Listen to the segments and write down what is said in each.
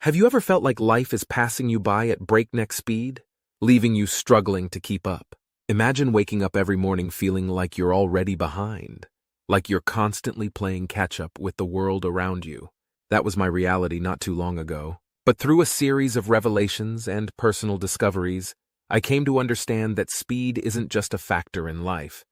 Have you ever felt like life is passing you by at breakneck speed, leaving you struggling to keep up? Imagine waking up every morning feeling like you're already behind, like you're constantly playing catch-up with the world around you. That was my reality not too long ago. But through a series of revelations and personal discoveries, I came to understand that speed isn't just a factor in life.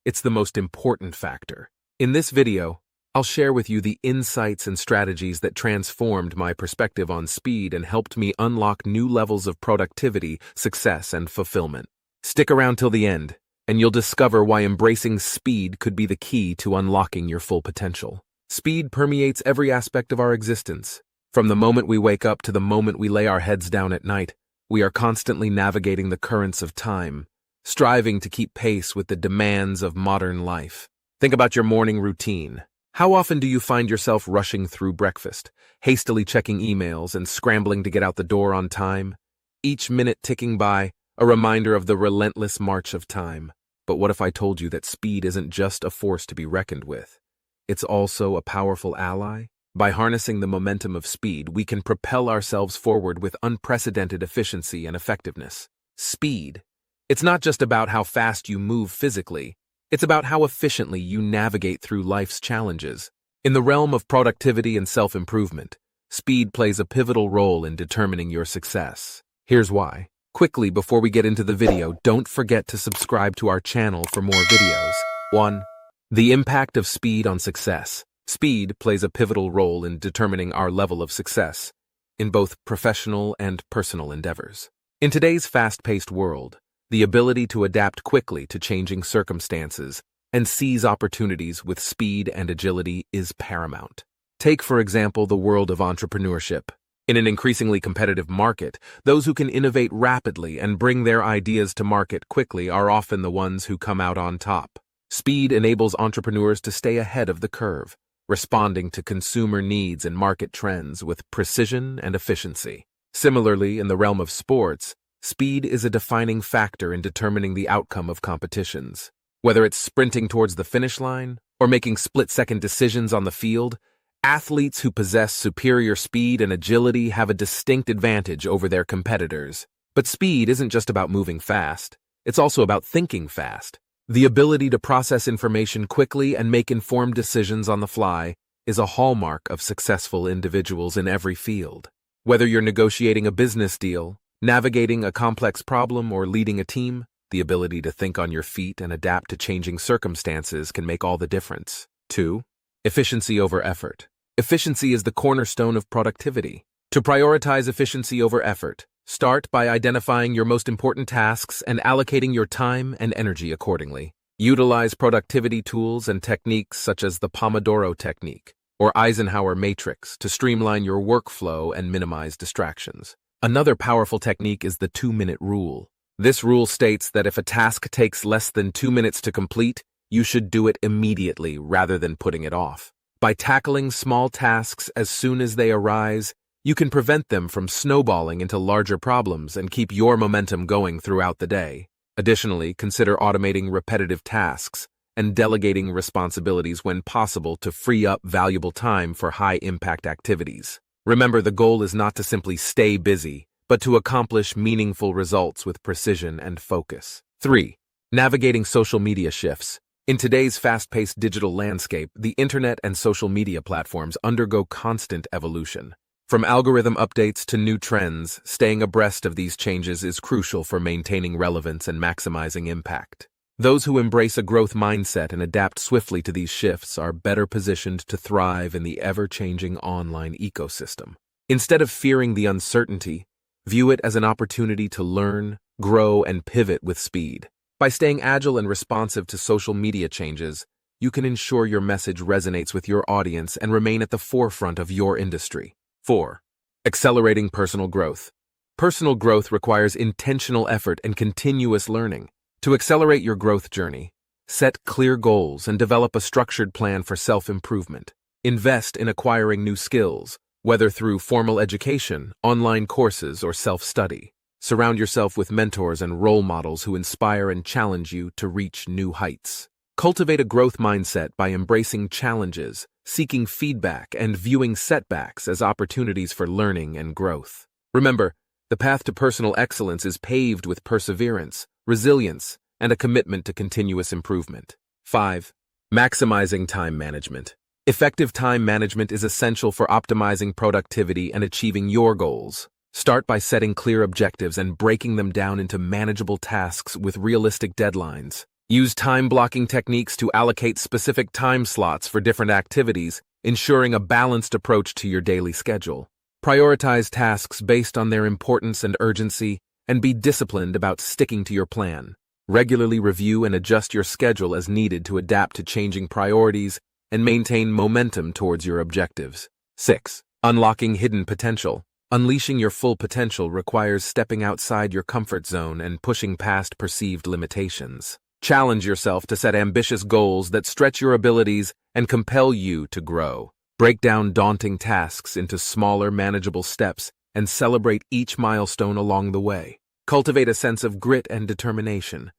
It's the most important factor. In this video, I'll share with you the insights and strategies that transformed my perspective on speed and helped me unlock new levels of productivity, success, and fulfillment. Stick around till the end, and you'll discover why embracing speed could be the key to unlocking your full potential. Speed permeates every aspect of our existence. From the moment we wake up to the moment we lay our heads down at night, we are constantly navigating the currents of time, striving to keep pace with the demands of modern life. Think about your morning routine. How often do you find yourself rushing through breakfast, hastily checking emails and scrambling to get out the door on time? Each minute ticking by, a reminder of the relentless march of time. But what if I told you that speed isn't just a force to be reckoned with? It's also a powerful ally? By harnessing the momentum of speed, we can propel ourselves forward with unprecedented efficiency and effectiveness. Speed. It's not just about how fast you move physically. It's about how efficiently you navigate through life's challenges. In the realm of productivity and self-improvement, speed plays a pivotal role in determining your success. Here's why. Quickly, before we get into the video, don't forget to subscribe to our channel for more videos. 1. The impact of speed on success. Speed plays a pivotal role in determining our level of success in both professional and personal endeavors. In today's fast-paced world, the ability to adapt quickly to changing circumstances and seize opportunities with speed and agility is paramount. Take, for example, the world of entrepreneurship. In an increasingly competitive market, those who can innovate rapidly and bring their ideas to market quickly are often the ones who come out on top. Speed enables entrepreneurs to stay ahead of the curve, responding to consumer needs and market trends with precision and efficiency. Similarly, in the realm of sports, speed is a defining factor in determining the outcome of competitions. Whether it's sprinting towards the finish line or making split-second decisions on the field, athletes who possess superior speed and agility have a distinct advantage over their competitors. But speed isn't just about moving fast. It's also about thinking fast. The ability to process information quickly and make informed decisions on the fly is a hallmark of successful individuals in every field. Whether you're negotiating a business deal, navigating a complex problem, or leading a team, the ability to think on your feet and adapt to changing circumstances can make all the difference. 2. Efficiency over effort. Efficiency is the cornerstone of productivity. To prioritize efficiency over effort, start by identifying your most important tasks and allocating your time and energy accordingly. Utilize productivity tools and techniques such as the Pomodoro technique or Eisenhower matrix to streamline your workflow and minimize distractions. Another powerful technique is the 2-minute rule. This rule states that if a task takes less than 2 minutes to complete, you should do it immediately rather than putting it off. By tackling small tasks as soon as they arise, you can prevent them from snowballing into larger problems and keep your momentum going throughout the day. Additionally, consider automating repetitive tasks and delegating responsibilities when possible to free up valuable time for high-impact activities. Remember, the goal is not to simply stay busy, but to accomplish meaningful results with precision and focus. 3. Navigating social media shifts. In today's fast-paced digital landscape, the internet and social media platforms undergo constant evolution. From algorithm updates to new trends, staying abreast of these changes is crucial for maintaining relevance and maximizing impact. Those who embrace a growth mindset and adapt swiftly to these shifts are better positioned to thrive in the ever-changing online ecosystem. Instead of fearing the uncertainty, view it as an opportunity to learn, grow, and pivot with speed. By staying agile and responsive to social media changes, you can ensure your message resonates with your audience and remain at the forefront of your industry. 4. Accelerating personal growth. Personal growth requires intentional effort and continuous learning. To accelerate your growth journey, set clear goals and develop a structured plan for self-improvement. Invest in acquiring new skills, whether through formal education, online courses, or self-study. Surround yourself with mentors and role models who inspire and challenge you to reach new heights. Cultivate a growth mindset by embracing challenges, seeking feedback and viewing setbacks as opportunities for learning and growth. Remember, the path to personal excellence is paved with perseverance, resilience, and a commitment to continuous improvement. 5. Maximizing time management. Effective time management is essential for optimizing productivity and achieving your goals. Start by setting clear objectives and breaking them down into manageable tasks with realistic deadlines. Use time-blocking techniques to allocate specific time slots for different activities, ensuring a balanced approach to your daily schedule. Prioritize tasks based on their importance and urgency, and be disciplined about sticking to your plan. Regularly review and adjust your schedule as needed to adapt to changing priorities and maintain momentum towards your objectives. 6. Unlocking hidden potential. Unleashing your full potential requires stepping outside your comfort zone and pushing past perceived limitations. Challenge yourself to set ambitious goals that stretch your abilities and compel you to grow. Break down daunting tasks into smaller, manageable steps and celebrate each milestone along the way. Cultivate a sense of grit and determination,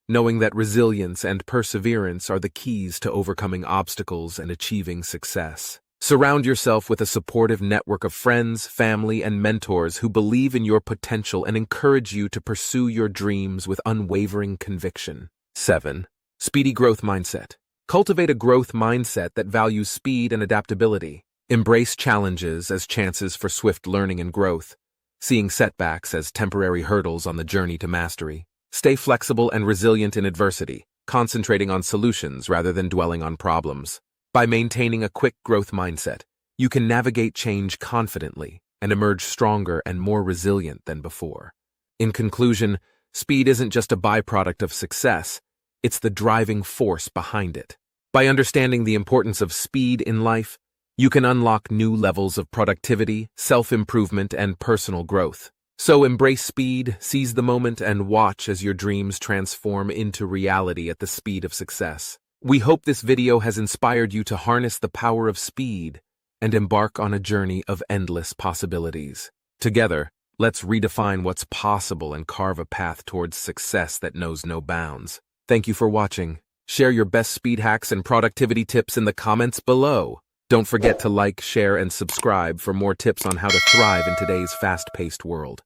knowing that resilience and perseverance are the keys to overcoming obstacles and achieving success. Surround yourself with a supportive network of friends, family, and mentors who believe in your potential and encourage you to pursue your dreams with unwavering conviction. 7. Speedy growth mindset. Cultivate a growth mindset that values speed and adaptability. Embrace challenges as chances for swift learning and growth, seeing setbacks as temporary hurdles on the journey to mastery. Stay flexible and resilient in adversity, concentrating on solutions rather than dwelling on problems. By maintaining a quick growth mindset, you can navigate change confidently and emerge stronger and more resilient than before. In conclusion, speed isn't just a byproduct of success, it's the driving force behind it. By understanding the importance of speed in life, you can unlock new levels of productivity, self-improvement, and personal growth. So embrace speed, seize the moment, and watch as your dreams transform into reality at the speed of success. We hope this video has inspired you to harness the power of speed and embark on a journey of endless possibilities. Together, let's redefine what's possible and carve a path towards success that knows no bounds. Thank you for watching. Share your best speed hacks and productivity tips in the comments below. Don't forget to like, share, and subscribe for more tips on how to thrive in today's fast-paced world.